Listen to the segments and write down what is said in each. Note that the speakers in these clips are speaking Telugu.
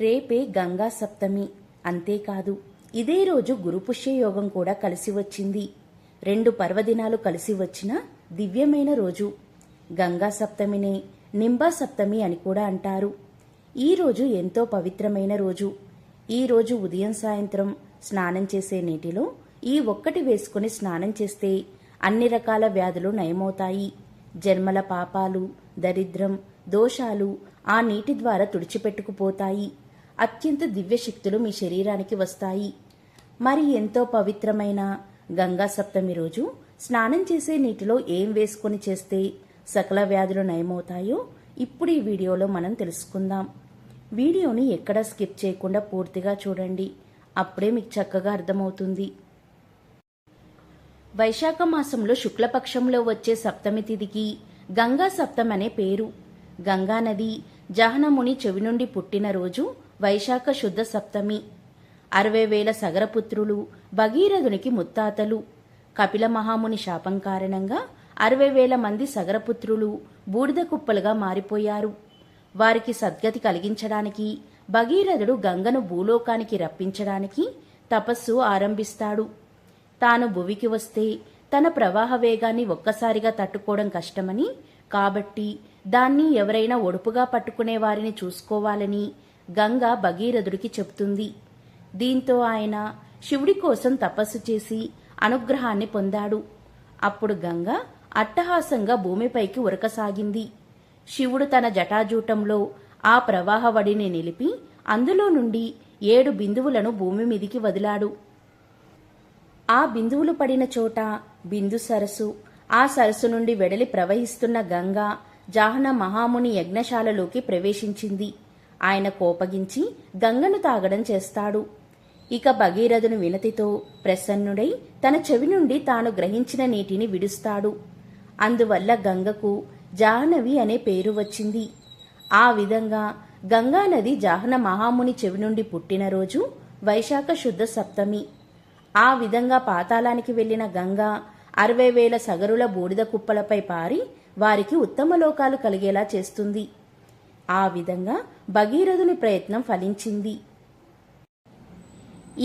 రేపే గంగా సప్తమి. అంతేకాదు ఇదే రోజు గురుపుష్య యోగం కూడా కలిసి వచ్చింది. 2 పర్వదినాలు కలిసి వచ్చిన దివ్యమైన రోజు. గంగా సప్తమినే నింబా సప్తమి అని కూడా అంటారు. ఈ రోజు ఎంతో పవిత్రమైన రోజు. ఈ రోజు ఉదయం సాయంత్రం స్నానం చేసే నీటిలో ఈ ఒక్కటి వేసుకుని స్నానం చేస్తే అన్ని రకాల వ్యాధులు నయమవుతాయి. జన్మల పాపాలు, దరిద్రం, దోషాలు ఆ నీటి ద్వారా తుడిచిపెట్టుకుపోతాయి. అత్యంత దివ్యశక్తులు మీ శరీరానికి వస్తాయి. మరి ఎంతో పవిత్రమైన గంగా సప్తమి రోజు స్నానం చేసే నీటిలో ఏం వేసుకుని చేస్తే సకల వ్యాధులు నయమవుతాయో ఇప్పుడు ఈ వీడియోలో మనం తెలుసుకుందాం. వీడియోని ఎక్కడా స్కిప్ చేయకుండా పూర్తిగా చూడండి. అప్పుడే మీకు చక్కగా అర్థమవుతుంది. వైశాఖ మాసంలో శుక్లపక్షంలో వచ్చే సప్తమి తిథికి గంగా సప్తమి అనే పేరు. గంగా నది జహనముని చెవి నుండి పుట్టిన రోజు వైశాఖ శుద్ధ సప్తమి. 60,000 సగరపుత్రులు భగీరథునికి ముత్తాతలు. కపిల మహాముని శాపం కారణంగా 60,000 మంది సగరపుత్రులు బూడిద కుప్పలుగా మారిపోయారు. వారికి సద్గతి కలిగించడానికి భగీరథుడు గంగను భూలోకానికి రప్పించడానికి తపస్సు ఆరంభిస్తాడు. తాను భువికి వస్తే తన ప్రవాహ వేగాన్ని ఒక్కసారిగా తట్టుకోవడం కష్టమని, కాబట్టి దాన్ని ఎవరైనా ఒడుపుగా పట్టుకునే వారిని చూసుకోవాలని గంగ భగీరథుడికి చెప్తుంది. దీంతో ఆయన శివుడి కోసం తపస్సు చేసి అనుగ్రహాన్ని పొందాడు. అప్పుడు గంగ అట్టహాసంగా భూమిపైకి ఉరకసాగింది. శివుడు తన జటాజూటంలో ఆ ప్రవాహవడిని నిలిపి అందులో నుండి 7 బిందువులను భూమి మీదికి వదిలాడు. ఆ బిందువులు పడిన చోట బిందు సరస్సు, ఆ సరస్సు నుండి వెడలి ప్రవహిస్తున్న గంగ జాహ్న మహాముని యజ్ఞశాలలోకి ప్రవేశించింది. ఆయన కోపగించి గంగను తాగడం చేస్తాడు. ఇక భగీరథుని వినతితో ప్రసన్నుడై తన చెవి నుండి తాను గ్రహించిన నీటిని విడుస్తాడు. అందువల్ల గంగకు జాహ్నవి అనే పేరు వచ్చింది. ఆ విధంగా గంగానది జాహ్న మహాముని చెవి నుండి పుట్టిన రోజు వైశాఖ శుద్ధ సప్తమి. ఆ విధంగా పాతాళానికి వెళ్లిన గంగ 60,000 సగరుల బూడిద కుప్పలపై పారి వారికి ఉత్తమ లోకాలు కలిగేలా చేస్తుంది. ఆ విధంగా భగీరథుని ప్రయత్నం ఫలించింది.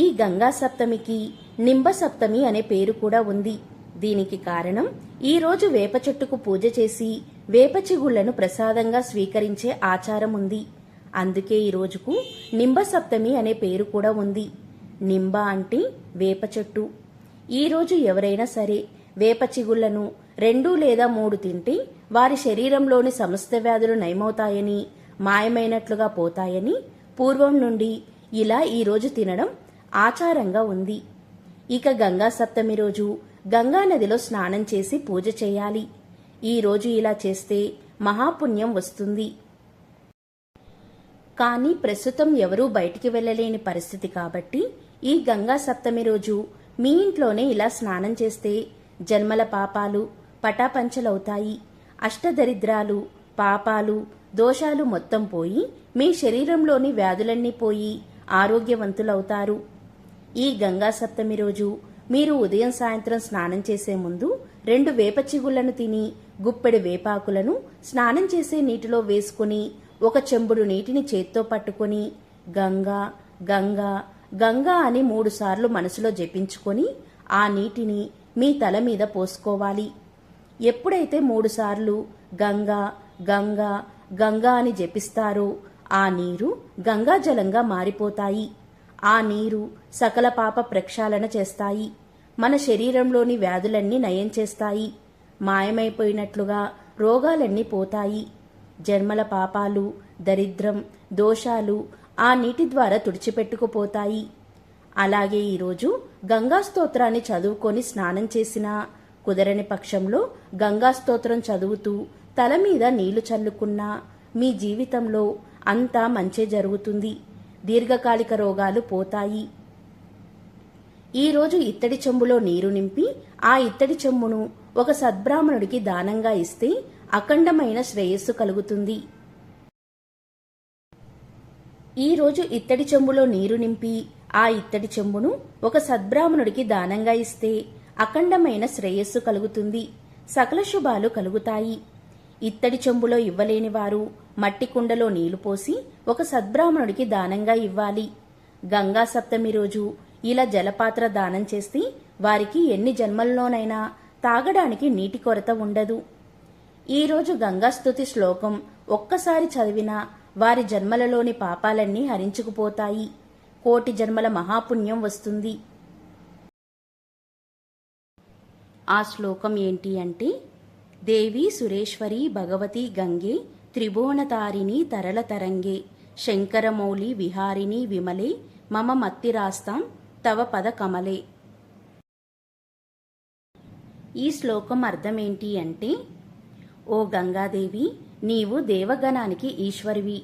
ఈ గంగా సప్తమికి నింబ సప్తమి అనే పేరు కూడా ఉంది. దీనికి కారణం ఈ రోజు వేప చెట్టుకు పూజ చేసి వేప చిగుళ్లను ప్రసాదంగా స్వీకరించే ఆచారం ఉంది. అందుకే ఈ రోజుకు నింబ సప్తమి అనే పేరు కూడా ఉంది. నింబ అంటే వేప చెట్టు. ఈ రోజు ఎవరైనా సరే వేప చిగుళ్లను 2 లేదా 3 తింటే వారి శరీరంలోని సమస్త వ్యాధులు నయమవుతాయని, మాయమైనట్లుగా పోతాయని పూర్వం నుండి ఇలా ఈ రోజు తినడం ఆచారంగా ఉంది. ఇక గంగా సప్తమి రోజు గంగా నదిలో స్నానం చేసి పూజ చేయాలి. ఈ రోజు ఇలా చేస్తే మహాపుణ్యం వస్తుంది. కానీ ప్రస్తుతం ఎవరూ బయటికి వెళ్ళలేని పరిస్థితి కాబట్టి ఈ గంగా సప్తమి రోజు మీ ఇంట్లోనే ఇలా స్నానం చేస్తే జన్మల పాపాలు పటాపంచలవుతాయి. అష్టదరిద్రాలు, పాపాలు, దోషాలు మొత్తం పోయి మీ శరీరంలోని వ్యాధులన్నీ పోయి ఆరోగ్యవంతులవుతారు. ఈ గంగా సప్తమి రోజు మీరు ఉదయం సాయంత్రం స్నానం చేసే ముందు 2 వేప చిగుళ్లను తిని గుప్పెడు వేపాకులను స్నానం చేసే నీటిలో వేసుకుని 1 చెంబుడు నీటిని చేత్తో పట్టుకుని గంగా గంగా గంగా అని 3 సార్లు మనసులో జపించుకొని ఆ నీటిని మీ తల మీద పోసుకోవాలి. ఎప్పుడైతే 3 సార్లు గంగా గంగా గంగా అని జపిస్తారో ఆ నీరు గంగాజలంగా మారిపోతాయి. ఆ నీరు సకల పాప ప్రక్షాళన చేస్తాయి. మన శరీరంలోని వ్యాధులన్నీ నయం చేస్తాయి. మాయమైపోయినట్లుగా రోగాలన్నీ పోతాయి. జన్మల పాపాలు, దరిద్రం, దోషాలు ఆ నీటి ద్వారా తుడిచిపెట్టుకుపోతాయి. అలాగే ఈరోజు గంగా స్తోత్రాన్ని చదువుకొని స్నానం చేసినా, కుదరని పక్షంలో గంగా స్తోత్రం చదువుతూ తల మీద నీళ్లు చల్లుకున్నా మీ జీవితంలో అంతా మంచే జరుగుతుంది. దీర్ఘకాలిక రోగాలు పోతాయి. ఈరోజు ఇత్తడి చెంబులో నీరు నింపి ఆ ఇత్తడి చెంబును ఒక సద్బ్రాహ్మణుడికి దానంగా ఇస్తే అఖండమైన శ్రేయస్సు కలుగుతుంది. ఈరోజు ఇత్తడి చెంబులో నీరు నింపి ఆ ఇత్తడి చెంబును ఒక సద్బ్రాహ్మణుడికి దానంగా ఇస్తే అఖండమైన శ్రేయస్సు కలుగుతుంది. సకల శుభాలు కలుగుతాయి. ఇత్తడి చెంబులో ఇవ్వలేని వారు మట్టి కుండలో నీళ్లు పోసి ఒక సద్బ్రాహ్మణుడికి దానంగా ఇవ్వాలి. గంగా సప్తమి రోజు ఇలా జలపాత్ర దానం చేస్తే వారికి ఎన్ని జన్మల్లోనైనా తాగడానికి నీటి కొరత ఉండదు. ఈరోజు గంగాస్తుతి శ్లోకం ఒక్కసారి చదివినా వారి జన్మలలోని పాపాలన్నీ హరించుకుపోతాయి. కోటి జన్మల మహాపుణ్యం వస్తుంది. ఆ శ్లోకం ఏంటి అంటే, దేవి సురేశ్వరి భగవతి గంగే త్రిభువనతారిణి తరళ తరంగే శంకరమౌళి విహారిణి విమలే మమ మత్తిరాస్తాం తవ పద కమలే. ఈ శ్లోకం అర్థం ఏంటి అంటే, ఓ గంగాదేవి, నీవు దేవగణానికి ఈశ్వరివి.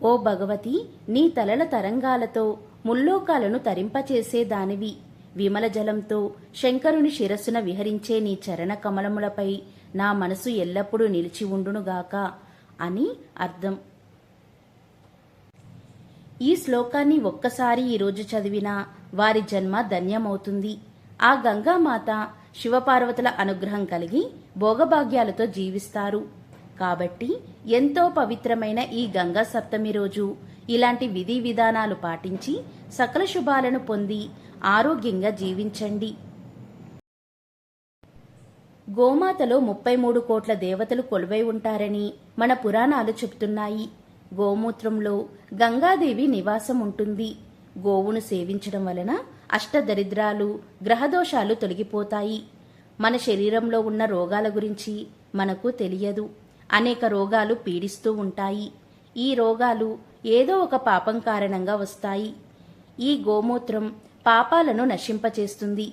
ఓ భగవతి, నీ తలల తరంగాలతో ముల్లోకాలను తరింపచేసే దానివి. విమల జలంతో శంకరుని శిరస్సున విహరించే నీ చరణ కమలములపై నా మనసు ఎల్లప్పుడూ నిలిచి ఉండునుగాక అని అర్థం. ఈ శ్లోకాన్ని ఒక్కసారి ఈరోజు చదివినా వారి జన్మ ధన్యమవుతుంది. ఆ గంగామాత శివపార్వతుల అనుగ్రహం కలిగి భోగభాగ్యాలతో జీవిస్తారు. కాబట్టి ఎంతో పవిత్రమైన ఈ గంగా సప్తమి రోజు ఇలాంటి విధి విధానాలు పాటించి సకల శుభాలను పొంది ఆరోగ్యంగా జీవించండి. గోమాతలో 33 కోట్ల దేవతలు కొలువై ఉంటారని మన పురాణాలు చెబుతున్నాయి. గోమూత్రంలో గంగాదేవి నివాసం ఉంటుంది. గోవును సేవించడం వలన అష్టదరిద్రాలు, గ్రహదోషాలు తొలగిపోతాయి. మన శరీరంలో ఉన్న రోగాల గురించి మనకు తెలియదు. అనేక రోగాలు పీడిస్తూ ఉంటాయి. ఈ రోగాలు ఏదో ఒక పాపం కారణంగా వస్తాయి. ఈ గోమూత్రం పాపాలను నశింపచేస్తుంది.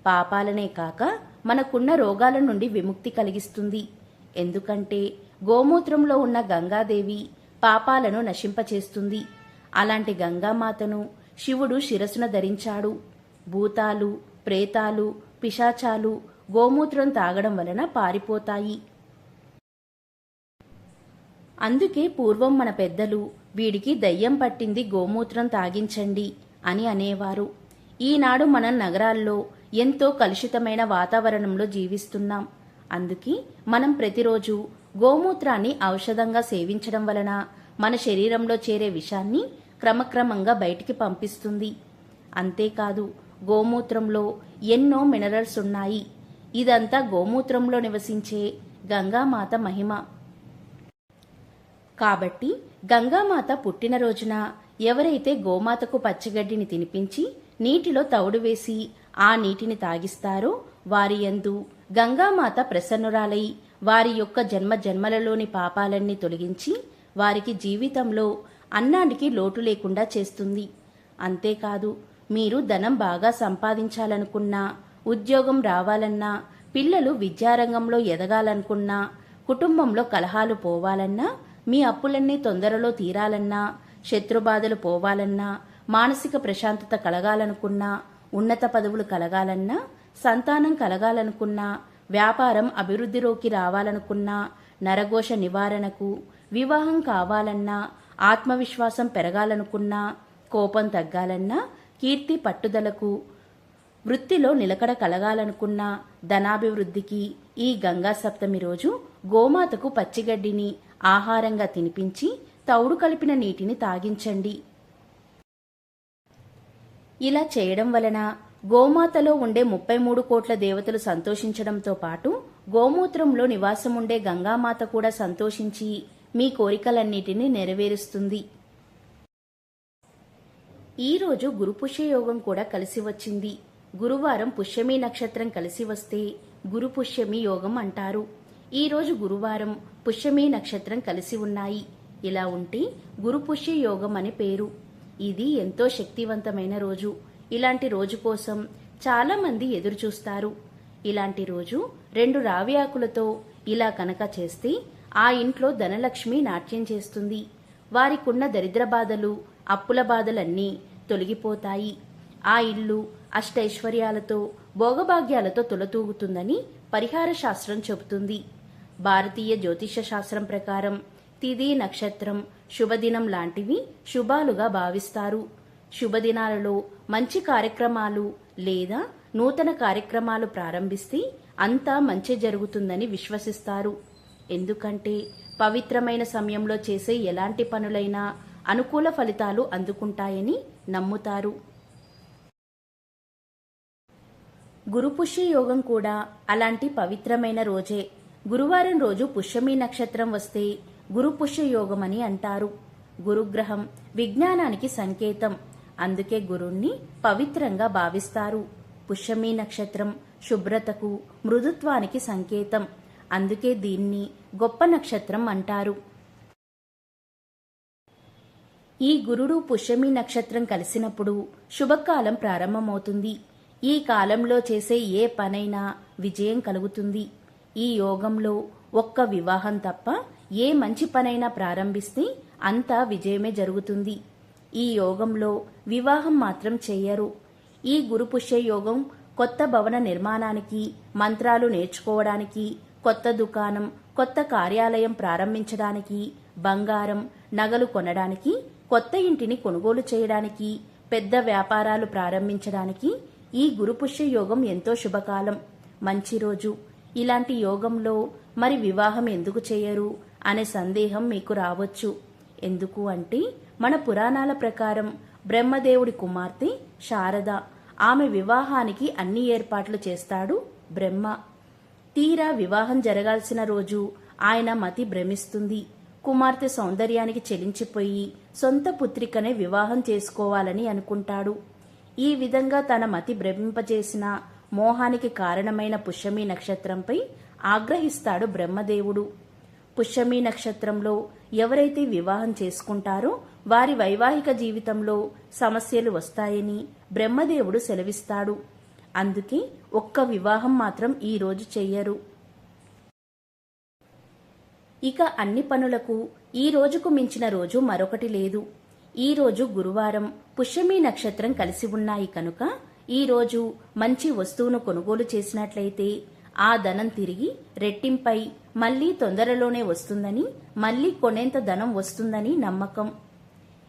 పాపాలనే కాక మనకున్న రోగాల నుండి విముక్తి కలిగిస్తుంది. ఎందుకంటే గోమూత్రంలో ఉన్న గంగాదేవి పాపాలను నశింపచేస్తుంది. అలాంటి గంగామాతను శివుడు శిరస్సున ధరించాడు. భూతాలు, ప్రేతాలు, పిశాచాలు గోమూత్రం తాగడం వలన పారిపోతాయి. అందుకే పూర్వం మన పెద్దలు వీడికి దయ్యం పట్టింది, గోమూత్రం తాగించండి అని అనేవారు. ఈనాడు మనం నగరాల్లో ఎంతో కలుషితమైన వాతావరణంలో జీవిస్తున్నాం. అందుకే మనం ప్రతిరోజు గోమూత్రాన్ని ఔషధంగా సేవించడం వలన మన శరీరంలో చేరే విషాన్ని క్రమక్రమంగా బయటికి పంపిస్తుంది. అంతేకాదు, గోమూత్రంలో ఎన్నో మినరల్స్ ఉన్నాయి. ఇదంతా గోమూత్రంలో నివసించే గంగామాత మహిమ. కాబట్టి గంగామాత పుట్టినరోజున ఎవరైతే గోమాతకు పచ్చగడ్డిని తినిపించి నీటిలో తవుడు వేసి ఆ నీటిని తాగిస్తారో వారి యందు గంగామాత ప్రసన్నురాలై వారి యొక్క జన్మ జన్మలలోని పాపాలన్నీ తొలగించి వారికి జీవితంలో అన్నానికి లోటు లేకుండా చేస్తుంది. అంతేకాదు, మీరు ధనం బాగా సంపాదించాలనుకున్నా, ఉద్యోగం రావాలన్నా, పిల్లలు విద్యారంగంలో ఎదగాలనుకున్నా, కుటుంబంలో కలహాలు పోవాలన్నా, మీ అప్పులన్నీ తొందరలో తీరాలన్నా, శత్రుబాధలు పోవాలన్నా, మానసిక ప్రశాంతత కలగాలనుకున్నా, ఉన్నత పదవులు కలగాలన్నా, సంతానం కలగాలనుకున్నా, వ్యాపారం అభివృద్ధిలోకి రావాలనుకున్నా, నరఘోష నివారణకు, వివాహం కావాలన్నా, ఆత్మవిశ్వాసం పెరగాలనుకున్నా, కోపం తగ్గాలన్నా, కీర్తి పట్టుదలకు, వృత్తిలో నిలకడ కలగాలనుకున్నా, ధనాభివృద్ధికి ఈ గంగా సప్తమి రోజు గోమాతకు పచ్చిగడ్డిని ఆహారంగా తినిపించి తౌడు కలిపిన నీటిని తాగించండి. ఇలా చేయడం వలన గోమాతలో ఉండే 33 కోట్ల దేవతలు సంతోషించడంతో పాటు గోమూత్రంలో నివాసముండే గంగామాత కూడా సంతోషించి మీ కోరికలన్నిటినీ నెరవేరుస్తుంది. ఈరోజు గురుపుష్యయోగం కూడా కలిసి వచ్చింది. గురువారం పుష్యమి నక్షత్రం కలిసి వస్తే గురు పుష్యమి యోగం అంటారు. ఈరోజు గురువారం పుష్యమి నక్షత్రం కలిసి ఉన్నాయి. ఇలా ఉంటే గురు పుష్య యోగం అని పేరు. ఇది ఎంతో శక్తివంతమైన రోజు. ఇలాంటి రోజు కోసం చాలా మంది ఎదురు చూస్తారు. ఇలాంటి రోజు 2 రావి ఆకులతో ఇలా కనుక చేస్తే ఆ ఇంట్లో ధనలక్ష్మి నాట్యం చేస్తుంది. వారికున్న దరిద్ర బాధలు, అప్పుల బాధలన్నీ తొలగిపోతాయి. ఆ ఇల్లు అష్టైశ్వర్యాలతో, భోగభాగ్యాలతో తులతూగుతుందని పరిహార శాస్త్రం చెబుతుంది. భారతీయ జ్యోతిష శాస్త్రం ప్రకారం తిథి, నక్షత్రం, శుభదినం లాంటివి శుభాలుగా భావిస్తారు. శుభదినాలలో మంచి కార్యక్రమాలు లేదా నూతన కార్యక్రమాలు ప్రారంభిస్తే అంతా మంచి జరుగుతుందని విశ్వసిస్తారు. ఎందుకంటే పవిత్రమైన సమయంలో చేసే ఎలాంటి పనులైనా అనుకూల ఫలితాలు అందుకుంటాయని నమ్ముతారు. గురు పుష్య యోగం కూడా అలాంటి పవిత్రమైన రోజే. గురువారం రోజు పుష్యమి నక్షత్రం వస్తే గురు పుష్య యోగం అని అంటారు. గురుగ్రహం విజ్ఞానానికి సంకేతం. అందుకే గురుణ్ణి పవిత్రంగా భావిస్తారు. పుష్యమి నక్షత్రం శుభ్రతకు, మృదుత్వానికి సంకేతం. అందుకే దీన్ని గొప్ప నక్షత్రం అంటారు. ఈ గురుడు పుష్యమి నక్షత్రం కలిసినప్పుడు శుభకాలం ప్రారంభమవుతుంది. ఈ కాలంలో చేసే ఏ పనైనా విజయం కలుగుతుంది. ఈ యోగంలో ఒక్క వివాహం తప్ప ఏ మంచి పనైనా ప్రారంభిస్తే అంతా విజయమే జరుగుతుంది. ఈ యోగంలో వివాహం మాత్రం చెయ్యరు. ఈ గురు పుష్య యోగం కొత్త భవన నిర్మాణానికి, మంత్రాలు నేర్చుకోవడానికి, కొత్త దుకాణం, కొత్త కార్యాలయం ప్రారంభించడానికి, బంగారం, నగలు కొనడానికి, కొత్త ఇంటిని కొనుగోలు చేయడానికి, పెద్ద వ్యాపారాలు ప్రారంభించడానికి ఈ గురు పుష్య యోగం ఎంతో శుభకాలం, మంచి రోజు. ఇలాంటి యోగంలో మరి వివాహం ఎందుకు చేయరు అనే సందేహం మీకు రావచ్చు. ఎందుకు అంటే మన పురాణాల ప్రకారం బ్రహ్మదేవుడి కుమార్తె శారద, ఆమె వివాహానికి అన్ని ఏర్పాట్లు చేస్తాడు బ్రహ్మ. తీరా వివాహం జరగాల్సిన రోజు ఆయన మతి భ్రమిస్తుంది. కుమార్తె సౌందర్యానికి చెలించిపోయి సొంత పుత్రికనే వివాహం చేసుకోవాలని అనుకుంటాడు. ఈ విధంగా తన మతి భ్రమింపజేసిన మోహానికి కారణమైన పుష్యమి నక్షత్రంపై ఆగ్రహిస్తాడు బ్రహ్మదేవుడు. పుష్యమి నక్షత్రంలో ఎవరైతే వివాహం చేసుకుంటారో వారి వైవాహిక జీవితంలో సమస్యలు వస్తాయని బ్రహ్మదేవుడు సెలవిస్తాడు. అందుకే ఒక్క వివాహం మాత్రం ఈ రోజు చెయ్యరు. ఇక అన్ని పనులకు ఈ రోజుకు మించిన రోజు మరొకటి లేదు. ఈ రోజు గురువారం, పుష్యమి నక్షత్రం కలిసి ఉన్నాయి కనుక ఈ రోజు మంచి వస్తువును కొనుగోలు చేసినట్లయితే ఆ ధనం తిరిగి రెట్టింపై మళ్లీ తొందరలోనే వస్తుందని, మళ్లీ కొనేంత ధనం వస్తుందని నమ్మకం.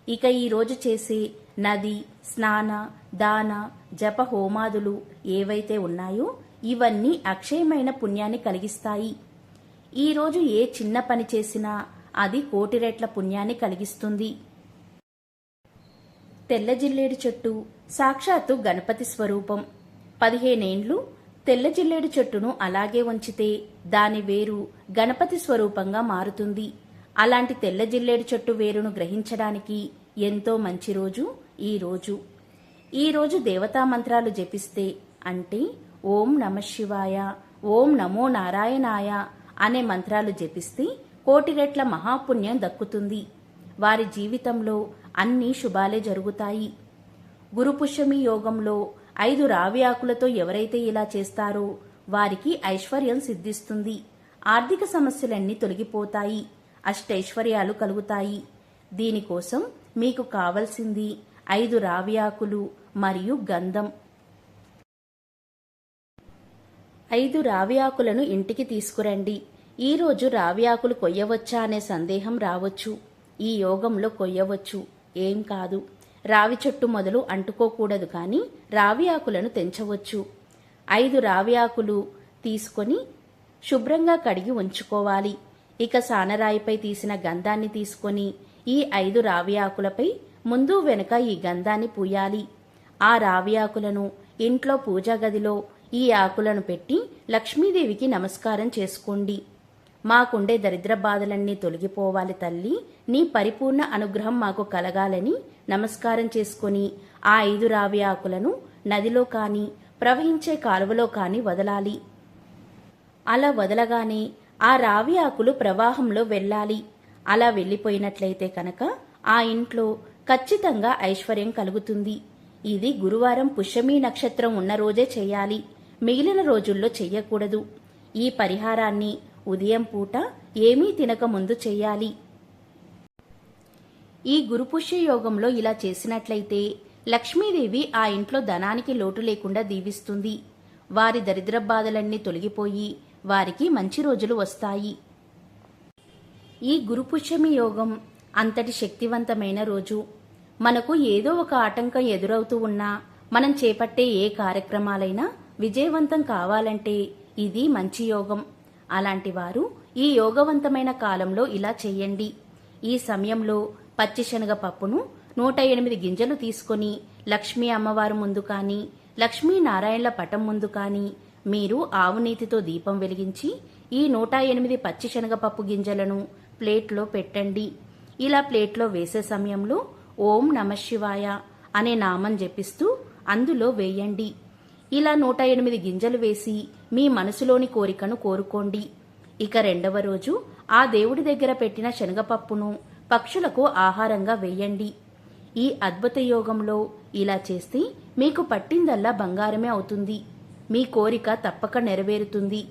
ఇక ఈ రోజు చేసే నది, స్నాన, దాన, జప హోమాదులు ఏవైతే ఉన్నాయో ఇవన్నీ అక్షయమైన పుణ్యాన్ని కలిగిస్తాయి. ఈ రోజు ఏ చిన్న పని చేసినా అది కోటి రెట్ల పుణ్యాన్ని కలిగిస్తుంది. తెల్ల జిల్లేడు చెట్టు సాక్షాత్తు గణపతి స్వరూపం. 15 ఏండ్లు తెల్ల జిల్లేడు చెట్టును అలాగే ఉంచితే దాని వేరు గణపతి స్వరూపంగా మారుతుంది. అలాంటి తెల్ల జిల్లేడు చెట్టు వేరును గ్రహించడానికి ఎంతో మంచి రోజు ఈ రోజు. ఈ రోజు దేవతా మంత్రాలు జపిస్తే, అంటే ఓం నమః శివాయ, ఓం నమో నారాయణాయ అనే మంత్రాలు జపిస్తే కోటి రెట్ల మహాపుణ్యం దక్కుతుంది. వారి జీవితంలో అన్ని శుభాలే జరుగుతాయి. గురు పుష్యమి యోగంలో 5 రావి ఆకులతో ఎవరైతే ఇలా చేస్తారో వారికి ఐశ్వర్యం సిద్ధిస్తుంది. ఆర్థిక సమస్యలన్నీ తొలగిపోతాయి. అష్టైశ్వర్యాలు కలుగుతాయి. దీనికోసం మీకు కావలసింది 5 రావి ఆకులు మరియు గంధం. 5 రావి ఆకులను ఇంటికి తీసుకురండి. ఈరోజు రావి ఆకులు కొయ్యవచ్చా అనే సందేహం రావచ్చు. ఈ యోగంలో కొయ్యవచ్చు, ఏం కాదు. రావి చెట్టు మొదలు అంటుకోకూడదు, కానీ రావి ఆకులను తెంచవచ్చు. 5 రావి ఆకులు తీసుకొని శుభ్రంగా కడిగి ఉంచుకోవాలి. ఇక సానరాయిపై తీసిన గంధాన్ని తీసుకొని ఈ 5 రావి ఆకులపై ముందు వెనుక ఈ గంధాన్ని పూయాలి. ఆ రావి ఆకులను ఇంట్లో పూజా గదిలో ఈ ఆకులను పెట్టి లక్ష్మీదేవికి నమస్కారం చేసుకోండి. మాకుండే దరిద్ర బాధలన్నీ తొలగిపోవాలి తల్లి, నీ పరిపూర్ణ అనుగ్రహం మాకు కలగాలని నమస్కారం చేసుకుని ఆ 5 రావి ఆకులను నదిలో కానీ ప్రవహించే కాలువలో కానీ వదలాలి. అలా వదలగానే ఆ రావి ఆకులు ప్రవాహంలో వెళ్ళాలి. అలా వెళ్ళిపోయినట్లయితే కనుక ఆ ఇంట్లో ఖచ్చితంగా ఐశ్వర్యం కలుగుతుంది. ఇది గురువారం పుష్యమి నక్షత్రం ఉన్న రోజే చేయాలి, మిగిలిన రోజుల్లో చెయ్యకూడదు. ఈ పరిహారాన్ని ఉదయం పూట ఏమీ తినక ముందు చెయ్యాలి. ఈ గురుపుష్య యోగంలో ఇలా చేసినట్లయితే లక్ష్మీదేవి ఆ ఇంట్లో ధనానికి లోటు లేకుండా దీవిస్తుంది. వారి దరిద్ర బాధలన్నీ తొలగిపోయి వారికి మంచి రోజులు వస్తాయి. ఈ గురుపుష్యమి యోగం అంతటి శక్తివంతమైన రోజు. మనకు ఏదో ఒక ఆటంకం ఎదురవుతూ ఉన్నా మనం చేపట్టే ఏ కార్యక్రమాలైనా విజయవంతం కావాలంటే ఇది మంచి యోగం. అలాంటి వారు ఈ యోగవంతమైన కాలంలో ఇలా చేయండి. ఈ సమయంలో పచ్చి శనగపప్పును 108 గింజలు తీసుకొని లక్ష్మీ అమ్మవారు ముందు కానీ లక్ష్మీనారాయణల పటం ముందు కానీ మీరు ఆవు నీతితో దీపం వెలిగించి ఈ 108 పచ్చి శనగపప్పు గింజలను ప్లేట్లో పెట్టండి. ఇలా ప్లేట్లో వేసే సమయంలో ఓం నమఃశివాయ అనే నామం జపిస్తూ అందులో వేయండి. ఇలా 108 గింజలు వేసి మీ మనసులోని కోరికను కోరుకోండి. ఇక రెండవ రోజు ఆ దేవుడి దగ్గర పెట్టిన శనగపప్పును పక్షులకు ఆహారంగా వేయండి. ఈ అద్భుత యోగంలో ఇలా చేస్తే మీకు పట్టిందల్లా బంగారమే అవుతుంది. మీ కోరిక తప్పక నెరవేరుతుంది.